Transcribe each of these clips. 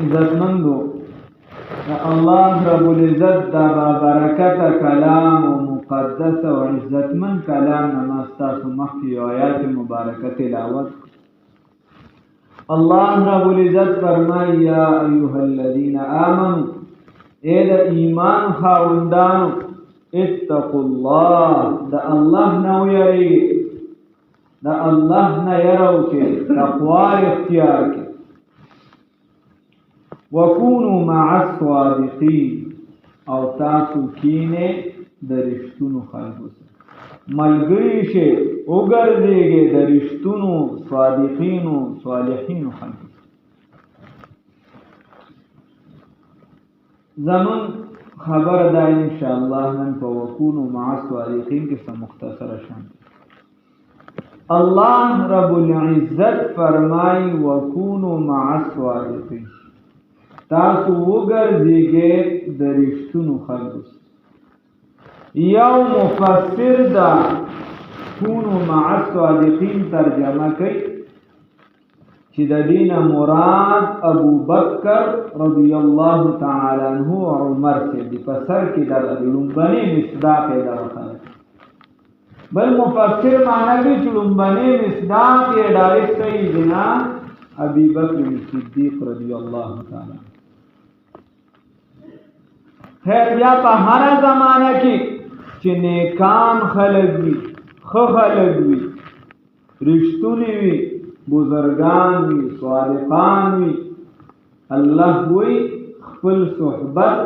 عزتمندو الله رب العزت دا برکت کلام و مقدس و عزتمند کلام نماستاس و مخفی و آیات مبارکت تلاوت. اللہ رب العزت فرمائی یا ایوہ الذین آمنوا اے دا ایمان خاوندانو اتقوا اللہ دا اللہ نو یری دا اللہ نہ یرو کے تقوی اختیار کے وکونوا مع الصادقین او تاسو کینے دا رشتونو خلقو سے ملګری شي وګرځېږي د رښتونو صادقینو صالحینو خلکو. زمون خبر دا انشاءالله نن په وکونو مع الصادقین کې څه مختصره شان. الله رب العزت فرمای وکونو مع الصادقین تاسو وګرځېږي د رښتونو خلکو. یو مفسر دا کونو مع الصادقین ترجمه کوي چې د دین مراد ابو بکر رضی الله تعالی عنہ او عمر سے دی پسر کې د لومبني مصداق پیدا راځي. بل مفسر معنی کوي چې لومبني مصداق یې ډایرکټ سیدنا ابي بکر صدیق رضی الله تعالی. خیر بیا په هر زمانہ کې چې نیکان خلق وي خو خلق وي رښتونی وي بزرگان وي صالحان وي الله وي خپل صحبت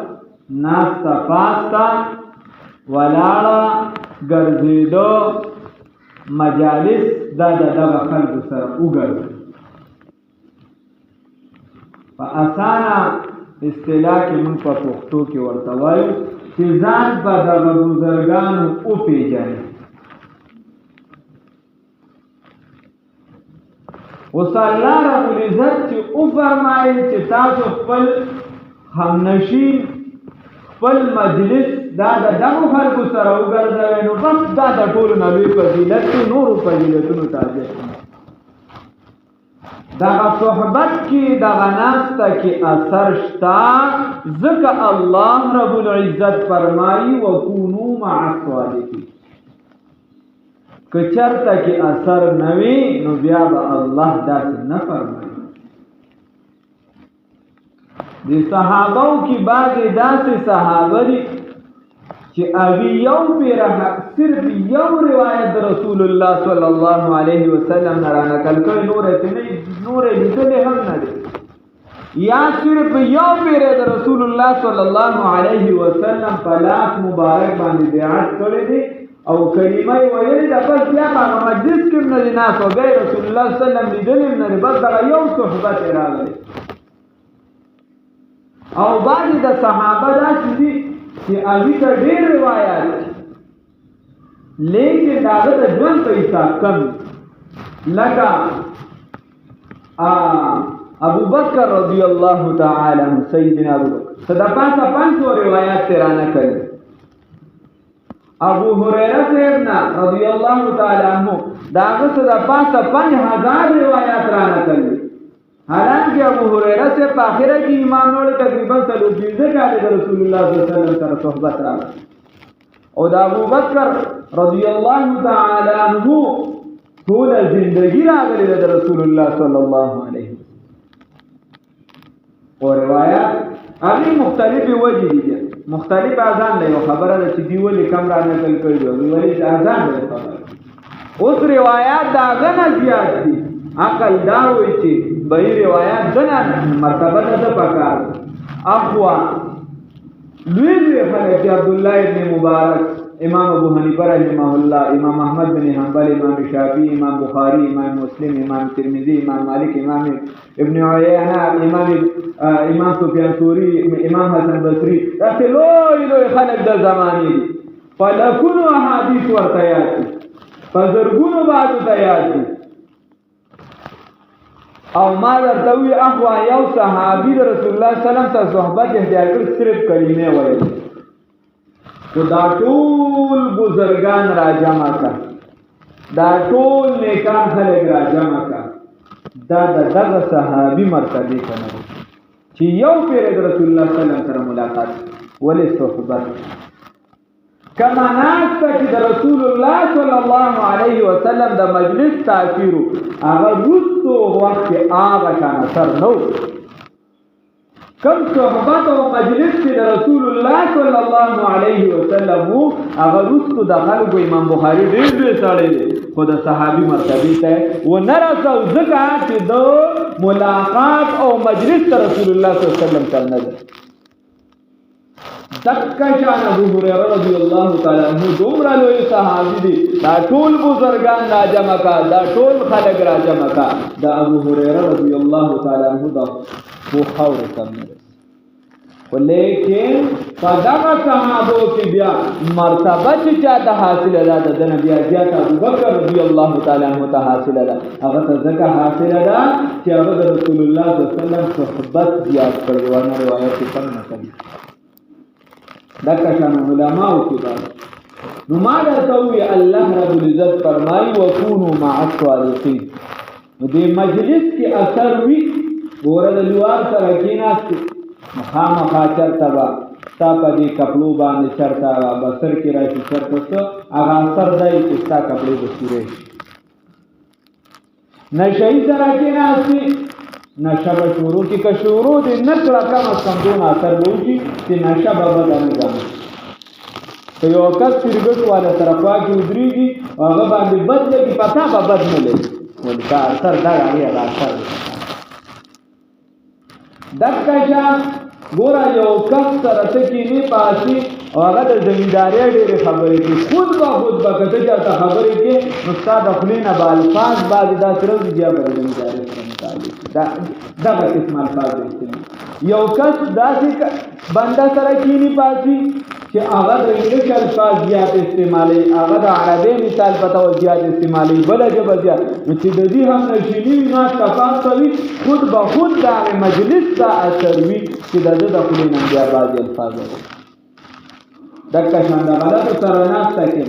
ناستا پاستا ولاړه ګرځېدو مجالس دا دغه خلکو سره وګرځي. په اسانه اصطلاح کې موږ په پښتو کې ورته وایو چې ځان په دغه بزرګانو وپېژني. اوس الله رب العزت چې وفرمایل چې تاسو خپل همنشین خپل مجلس دا د دغو خلکو سره وګرځوئ نو بس دا د ټولو نه لوی فضیلت دی. نورو فضیلتونو ته حاجت نه. دغه صحبت کې دغه ناسته کې اثر شته ځکه الله رب العزت فرمایي وکونو مع الصادقین. که چرته کې اثر نه وي نو بیا به الله داسې نه فرمایي. د صحابو کې بعضې داسې صحابه دي چې هغوی یو پیره صرف یو روایت د رسول الله صلی الله علیه وسلم نه رانقل کړی نورې لیدلې هم نه دی. یا صرف یو پیره د رسول الله صلی الله علیه وسلم په لاس مبارک باندې بیعت کړی دی او کلمه یې ویلې ده بس بیا په هغه مجلس کې هم نه دی ناست او بیا یې رسول الله صلی الله علیه وسلم لیدلې هم نه دی بس دغه یو صحبت یې راغلی. او بعضې د صحابه داسې دي چې هغوی ته ډېر روایات لیکن د هغه د ژوند په حساب کم لکه ابو بکر رضی الله تعالی عنہ سیدنا ابو بکر صدقہ 500 روایات تیرانہ کړي. ابو هريره سیدنا رضی الله تعالی عنہ داغه صدقہ 5000 روایات رانہ کړي. حالانکہ ابو هريره سے په اخره کې ایمان وروړي تقریبا 350 کاله د رسول الله صلی الله علیه وسلم سره صحبت راغله. او د ابو بکر رضی الله تعالی عنہ ټول ژوندۍ راغلي د رسول الله صلی الله علیه وسلم. او روایت هغه مختلفه وجې دي مختلف اذان له خبره ده چې دی ولې کم را نقل کړی دی ولې اذان له خبره. اوس روایت دا غنه زیات دي عقل دا وایي چې به روایت دنه مرتبه ده پکار اقوا لوی خلک عبد الله ابن مبارک امام ابو حنیفه رحمه الله امام احمد بن حنبل امام شافعی امام بخاری امام مسلم امام ترمذی امام مالک امام ابن عیینه امام سفیان ثوری امام حسن بصری تاسو لوی خلک د زمانه دي فلکونو احادیث ورته یاد دي فزرګونو بعد ته یاد دي. او ما درته وی اخوا یو صحابي د رسول الله صلی الله علیه وسلم ته صحبت اختیار کړ صرف کلمې ویل تو دا ټول بزرگان را جمع کا دا ټول نیکان خلک را جمع کا دا دغه صحابي مرتبه کنه چې یو پیر د رسول الله صلی الله علیه وسلم سره ملاقات ولې صحبت کما ناسته چې د رسول الله صلی الله علیه وسلم د مجلس تاثیر هغه رسو وخت هغه کان اثر نو کم صحبت او مجلس چې د رسول الله صلی الله علیه وسلم هغه رسو د خلکو امام بخاری ډېر سړی خو د صحابي مرتبه ته و نه رسو ځکه چې د ملاقات او مجلس ته رسول الله صلی الله علیه وسلم سره نه دکا شان ابو هريره رضی الله تعالی عنہ دومره لوی صحابي دي دا ټول بزرگان را جمع کا دا ټول خلک را جمع کا دا ابو هريره رضی الله تعالی عنہ دا خو خاور کم ولیکن صدقه صحابو کی بیا مرتبه چې چاته حاصله ده د نبی اجازه ابو بکر رضی الله تعالی عنہ ته حاصله ده هغه ته ځکه حاصله ده چې هغه د رسول الله صلی الله علیه وسلم صحبت زیات کړو ونه روایت څنګه کوي دکا شان علماء کی بات نو ما درته وی الله رب العزت فرمای وکونو مع الصالحین نو دې مجلس کې اثر وی ګوره د لوار سره کیناست مخامخا چرته با تا په دې کپلو باندې چرته بسر کې راشي چرته څه هغه اثر دی چې تا کپلو بسوره نشئی سره کیناست نشه به شروع کی که شروع دی نکړه کم از کم دون اثر وشي چې نشه به بده نه ځي که یو کس سرګټ والا سره خوا کې ودرېږي هغه باندې بد لګي پتا به بد نه لګي ولې دا اثر دا هغه اثر دکه شان ګوره یو کس سره ته کینې پاسي هغه د زمیندارۍ ډېرې خبرې کوي خود به که ته چاته خبرې کوې نو ستا د خولې نه به الفاظ بعضې داسې راوځي بیا به د زمیندارۍ سره متعلق دغه قسم الفاظ استعمال یو کس داسې بنده سره کینې پاسي چې هغه د انګلیش الفاظ زیات استعمالوي هغه د عربي مثال په ډول زیات استعمالوي بله ژبه زیات نو چې د دې هم نشیني وي ناست کفاف کوي خود به خود د هغې مجلس ته اثر وي چې د ده د خولې نه بیا بعضې الفاظ وي دکه شان د غلطو سره ناسته کې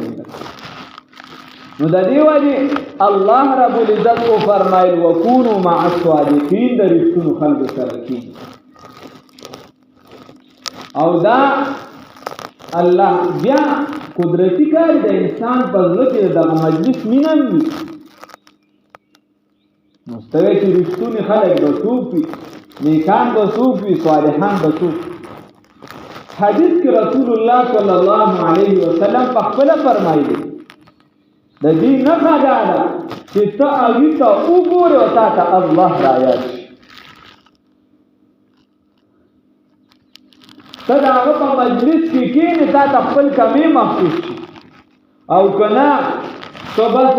نو د دې وجې الله رب العزت کو فرمایل وکونو مع الصادقین د رښتونو خلکو سره کینئ او دا الله بیا قدرتی کار د انسان په زړه کې دغه مجلس مینه وي نو ستوي چې رښتونی خلک به څوک وي نیکان به څوک وي صالحان به څوک حدیث کې رسول الله صلی الله علیه وسلم په خپل فرمایلی د دې نښه دا ده چې ته هغې ته وګورې او تا ته الله رایاد شي ته د هغه په مجلس کې کښېنې تا ته خپل کمې محسوس شي او که نه ته بس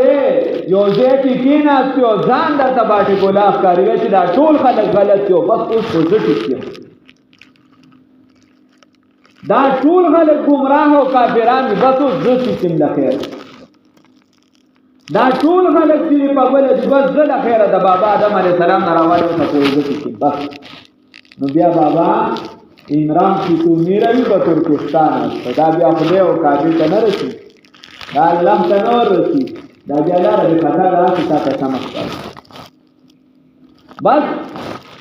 یو ځای کې کښېناستې او ځان درته باټې ګلاه ښکارېږي چې دا ټول خلک غلط دي او بس اوس خو زه ټیک یم دا ټول خلک ګمراه او کافران دي بس اوس زه ټیک یم له خیر دا ټول خلک چې په بله دي بس زه له خیره د بابا آدم علیه السلام نه راوالې ورته پورې زه ټیک یم بس نو بیا بابا عمران کی تو میروی به ترکستان است دا بیا خدای او کابل ته نه رسي دا الله ته نه رسي دا بیا لاره د خطا راسي تا ته سمخ بس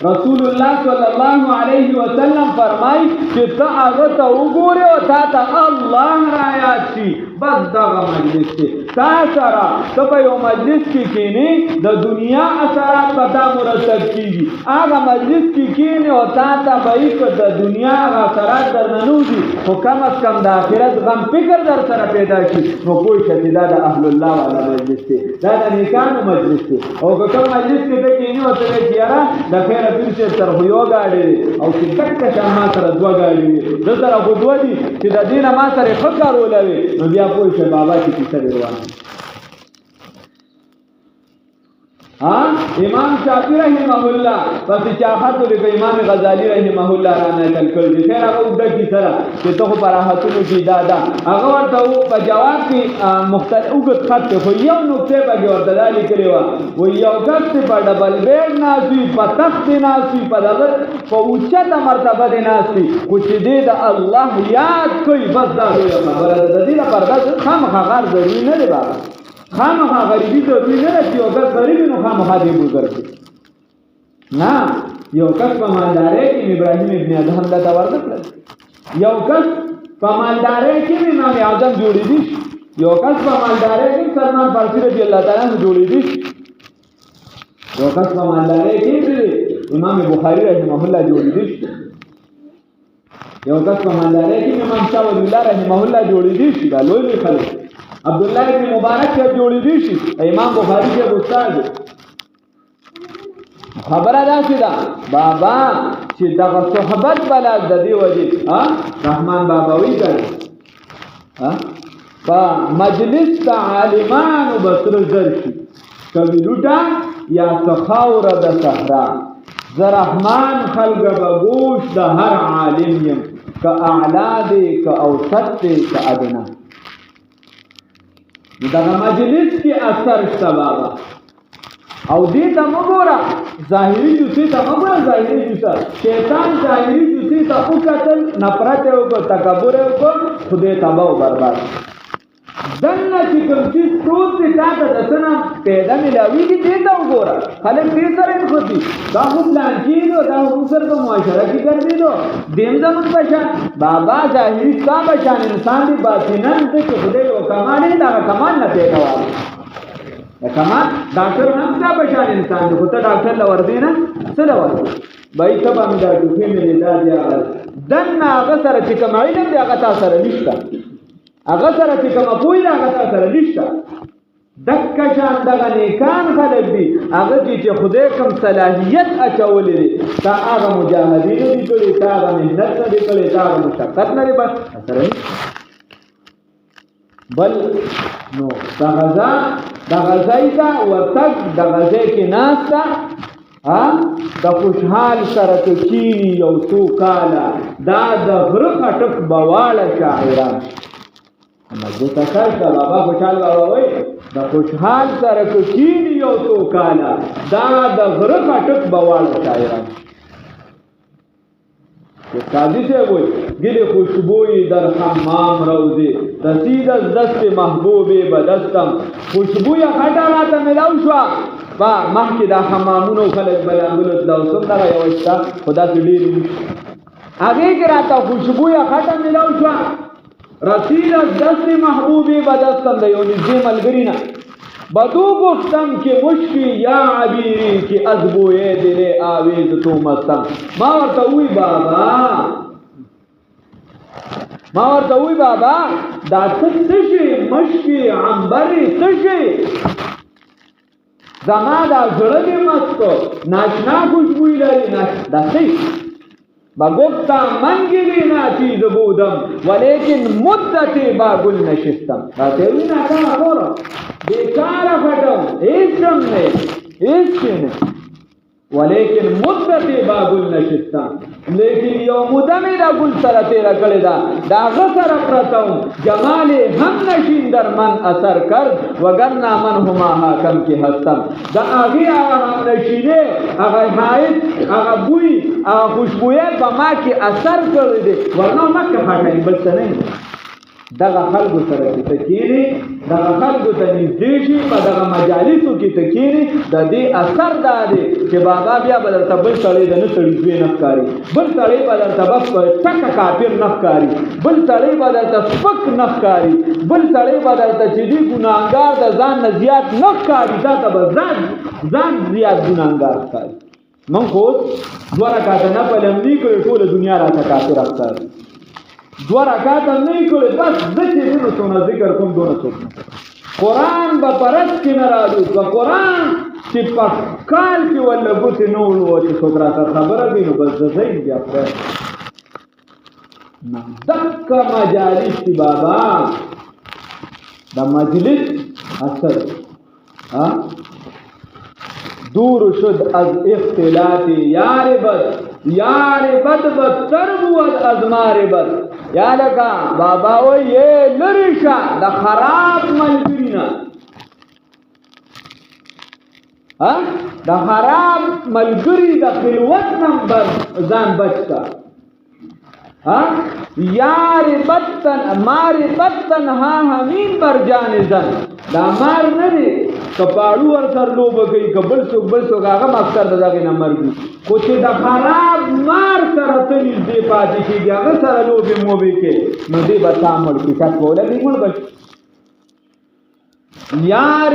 رسول الله صلی الله علیه وسلم فرمای چې ته هغه ته وګورې او تا ته الله رایاد شي بس دغه مجلس دی تا سره ته په یو مجلس کې کښېنې د دنیا اثرات به تا مرتب کېږي هغه مجلس کې کښېنې او تا ته به یې که د دنیا هغه اثرات در نه نوځي خو کم از کم د آخرت غم فکر در سره پیدا شي نو پوه شه چې دا د اهل الله والا مجلس دی دا د نیکانو مجلس دی او که کوم مجلس کې ته کښېنې او ته وایې چې یاره د خیره پیر صاحب سره خو یوه ګاډۍ دی او چې دکه شان ما سره دوه ګاډۍ وي ده سره خو دوه دي چې د دې نه ما سره یې ښه کار ولوي نو بیا پوه شه بابا چې کیسه دې روانه امام شافعی رحمه الله پس چاحتو لکه امام غزالی رحمه الله را نقل کړی خیر هغه اوږده کیسه ده چې ته خو په راحتونو کې دا ده هغه ورته په جواب کې مختلف اوږد خط دی خو یو نکتې پکې ورته دا لیکلې وه وایي یو کس دی په ډبل بیډ ناست وي په تخت دی ناست وي په دغه په اوچته مرتبه دی ناست وي خو چې دی د الله یاد کوي بس دا لویه خبره ده د دې لپاره دا خامخا غار ضروري نه دی بابا خامخا غریبي ضروري نه ده چې یو کس غریب وي نو خامخا دی بزرګ دی نه یو کس په مالدارۍ کې ابراهیم ابن ادهم ته ورغلی، یو کس په مالدارۍ کې امام اعظم جوړېدی، یو کس په مالدارۍ کې سلمان فارسی رضی الله تعالی عنہ جوړېدی، یو کس په مالدارۍ کې امام بخاری رحمه الله جوړېدی، یو کس په مالدارۍ کې امام شاه ولی الله رحمه الله جوړېدی. دا لوی خلک عبد الله ابن مبارک کې جوړېدی، امام بخاری کې استاد. خبره داسې ده بابا چې دغه صحبت بلا د دې وجې رحمان باباوی کړي په مجلس د عالمانو بسر زر شي کوي لوټه یا سخاور د صحرا ز رحمان خلق بگوش د هر عالم یم که اعلا دی که اوسط دی که ادنا. دغه مجلس کې اثر شته بابا او دې ته مګوره ظاهري جوسي ته مګوره ظاهري جوسه شیطان ظاهري جوسي ته وکتل نفرت وکړ تکبر وکړ خدای تباہ او برباد. دنه چې کوم څه پروت دي تاسو د سنا پیدا ملاويږي دې ته وګوره خلک دې سره خودي دا خو پلان کیږي دا خو سره په معاشره کې ګرځي دو دیم زمون بشان بابا ظاهري کا بشان انسان دی باطنن ته خدای او کمال دا کمال نه پیدا وایي کمان ډاکټر هم دا بشان انسان دی خو ته ډاکټر لور دی نه څه لور بای ته باندې دا ټوکی مې دا دی دنه هغه سره چې کوم علم دی هغه تاسو سره نشته هغه سره چې کوم پوی دا هغه سره نشته دک شان دغه نیکان خلک دي هغه چې خدای کوم صلاحیت اچولې دي تا هغه مجاهدین دي کړي تا هغه مهنت دي کړي تا هغه مشقت لري بس سره بل نو دا غزای دا ورتګ د غزای کې ناستا د خوشحال سره کینی یو څو کاله دا د غره خټک بواله شاعران مزه تاسو بابا خوشحال بابا وای د خوشحال سره کینی یو څو کاله دا د غره خټک بواله شاعران. قاضی سے وای گل خوشبوئی در حمام روزی رسید از دست محبوب بدستم خوشبوئی خټه راته ملاو شو با مخکې دا حمامونو خلک بلانګلو داوسم دا یو استا خدا دې ډیر هغه کې راته خوشبوئی خټه ملاو شو رسید از دست محبوب بدستم د یو نږدې ملګری نه بدو گفتم که مشکی یا عبیری که از بوی دل آویز تو مستم ما ورطوی بابا دا تشی مشکی عنبری تشی زما دا زرد مستو ناشنا خوشبوی لري دا سی با گفتم من گلی ناچیز بودم ولیکن مدتی با گل نشستم دا تیوی ناکا خورم بیکارا پھٹم ایسم نے ایسن ولیکن مدتی با گل نشستم لیکن یو مدمی دا گل سر تیرا کڑی دا غسر پرتاؤں جمال ہم نشین در من اثر کرد وگرنا من ہما حاکم کی ہستم دا آگی آگا ہم نشینے آگا حائد آگا بوئی آگا خوشبویت با ما کی اثر کرد دے ورنہ مکہ حاکم بلتا نہیں دغه خلکو سره چې تکینی دغه خلکو ته نږدې شي په دغه مجالسو کې تکینی د دې اثر دا دی چې بابا بیا به درته بل سړی د نه سړي نه ښکاري بل سړی به درته بس ټکه کافر نه ښکاري بل سړی به درته سپک نه ښکاري بل سړی به درته چې دی ګناهګار د ځان نه زیات نه ښکاري دا ته به ځان زیات ګناهګار ښکاري. موږ خو دوه رکعاته نفل هم نه کړی ټوله دنیا راته کافر ښکاري دو رکعات نه کړي بس ذکر دې نو ذکر کوم دونه څوک قرآن به پرد کې نه راځي په قرآن چې په کال کې ولا ګوت نو ولو چې څوک راته خبره دی نو بس ځای بیا پر نه دک مجالس بابا دا مجلس اثر دور شد از اختلاط یار بد بدتر بود از مار بد یا لکا بابا و یہ لرشا دا خراب ملگری نا دا خراب ملگری دا خلوت نمبر زان بچتا یار بدتن مار بدتن ہاں ہمین بر جان زن دا مار ندی کپاړو ور سر لوبه کوي کبل څوک هغه مقصد دغه نمبر دی خو چې د خراب مار سره تل دې پاتې کېږي هغه سره لوبې موبې کې نو دې به تعامل کې کا کوله دی ګل بچ یار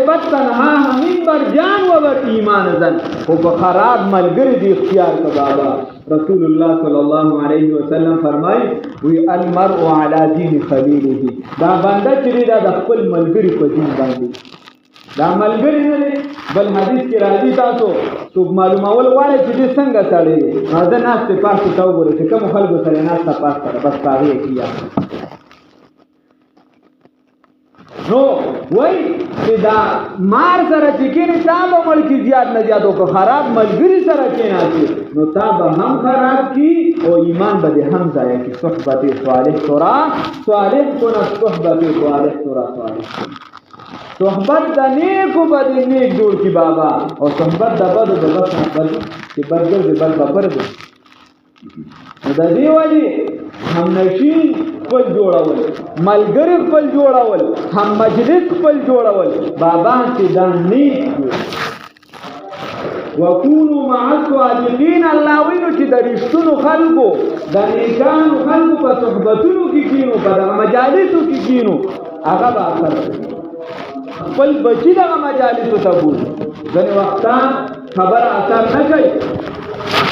بدتنها همین بر جان و بر ایمان زن او په خراب ملګری دی اختیار کا بابا رسول الله صلی الله علیه وسلم فرمایي وی المرء علی دین خلیله دا بنده چې دا د خپل ملګری په دین باندې دا ملګری نه بل حدیث کې راځي تاسو څوک معلومول غواړي چې دې څنګه سړی دی دا ناست پاسه تا وګورئ چې کوم خلکو سره ناست پاسه بس هغه کیه نو وای چې دا مار سره چې کینې تا به ملکی زیات نه زیات او خراب ملګری سره کیناسي نو تا به هم خراب کی او ایمان به هم ضایع کی صحبت صالح ترا صالح کنا صحبت صالح ترا صالح صحبت د نیکو بد نیک جوړ کی بابا او صحبت د بد د بد بد چې بدګر د بد بپر دی د دې وایي هم نشین خپل جوړول ملګری خپل جوړول هم مجلس خپل جوړول بابا چې دا نیک وکونو مع الصادقین الله وینو چې د رښتونو خلکو د نیکانو خلکو په صحبتونو کې کینو په مجالسو کې کینو هغه به اثر خپل بچی دغه مجالسو ته بوځي ځینې وختان خبره اثر نه کوي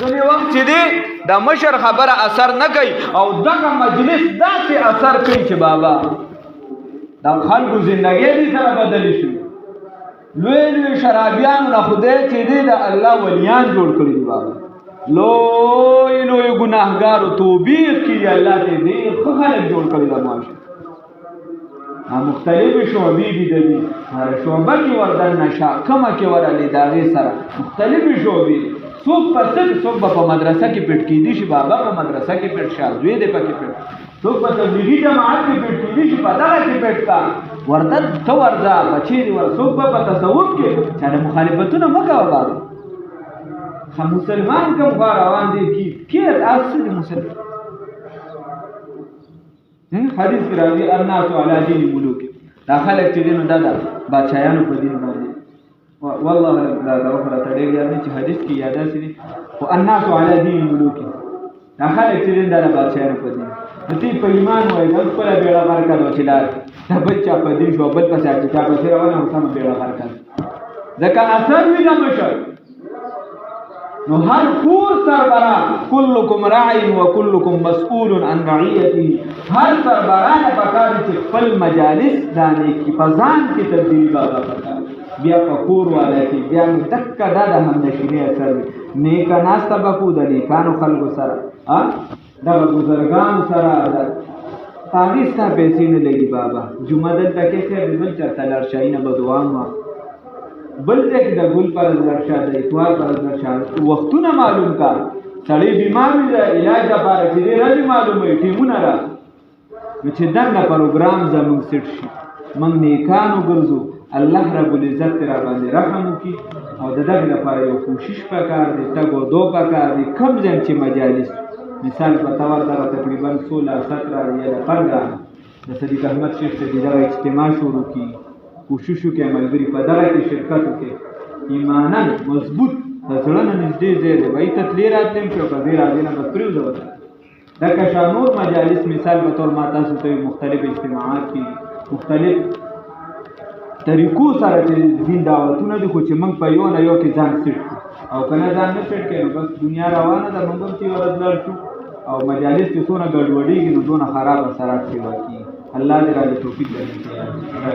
ځینې وخت چې دی دا مشر خبره اثر نه کوي او دغه مجلس داسې اثر کوي چې بابا دا خلکو زندګۍ دې سره بدلې شي لوی شرابیانو نه خدای چې دی د الله ولیان جوړ کړي دي بابا لوی ګناهګارو توبې کوي الله دې خو خلک جوړ کړي د ماشه مختلف شعبې دي د دې هر شعبه کې وردن نشه کومه کې ورالې داغه سره مختلف شعبې څوک په مدرسه کې پټ کېدی شي بابا په مدرسه کې پټ شاوې دې پکې پټ څوک په تبلیغي جماعت کې پټ کېدی شي په دغه کې پټ کا وردن تو ورځه بچی ور څوک په تصوف کې چې مخالفتونه مکوه بابا خو مسلمان کوم روان دي کې اصل مسلمان حدیث کې راځي الناس علی دین ملوک دا خلک چې دین دادا بادشاہانو په دین باندې والله لا غفر تړي یعنی چې حدیث کې یاده سي او الناس علی دین ملوک دا خلک چې دین دادا بادشاہانو په دین دې په ایمان وای د خپل بیړه برکت وچلار دا بچا په دین شو بل پسې چې په سره ونه هم بیړه برکت ځکه اثر وی نه مشر نو هر کور سربراه کلکم راع و کلکم مسئول عن رعیته هر سربراه پکار چې خپل مجالس دانه کی فزان کی تبدیلی بابا پکار بیا فکور والا کی بیا تک دا د هم نشینه اثر نیک ناس تبکو د نیکانو خلکو سره دا بزرگان سره تاریخ ته پیسې نه لګي بابا جمعه دلته کې خیر بل چرته لار شاینه بدوام بل ځکه د ګل پر درشاد اتوار پر درشاد وختونه معلوم کا سړی بیمار دی علاج لپاره چې راځي معلومه ټیمونه را چې دغه پروګرام زموږ سټ شي موږ نیکانو ګرځو الله رب العزت را باندې رحم وکي او دغه لپاره یو کوشش وکړ دي تګو دو وکړ دي کم ځم چې مجالس مثال په تور دا تقریبا 16 17 یا 15 د صدیق احمد شیخ ته دغه اجتماع شروع کی کوشش وکړي ملګری په دغه کې شرکت وکړي ایمانا مضبوط ځړنه نږدې دی وای ته تلې راتم چې په دې راځي نه بسپریو ځوته دا که شانور مجالس مثال به تور ماته ته مختلف اجتماعات کې مختلف طریقو سره چې دین دعوتونه دي خو چې موږ په یو نه یو کې ځان سټ او کنه ځان نه سټ کړو بس دنیا روانه ده موږ هم چې ورځل شو او مجالس چې څونه ګډوډیږي نو دونه خراب اثرات شي واکي الله دې را دې توفیق ورکړي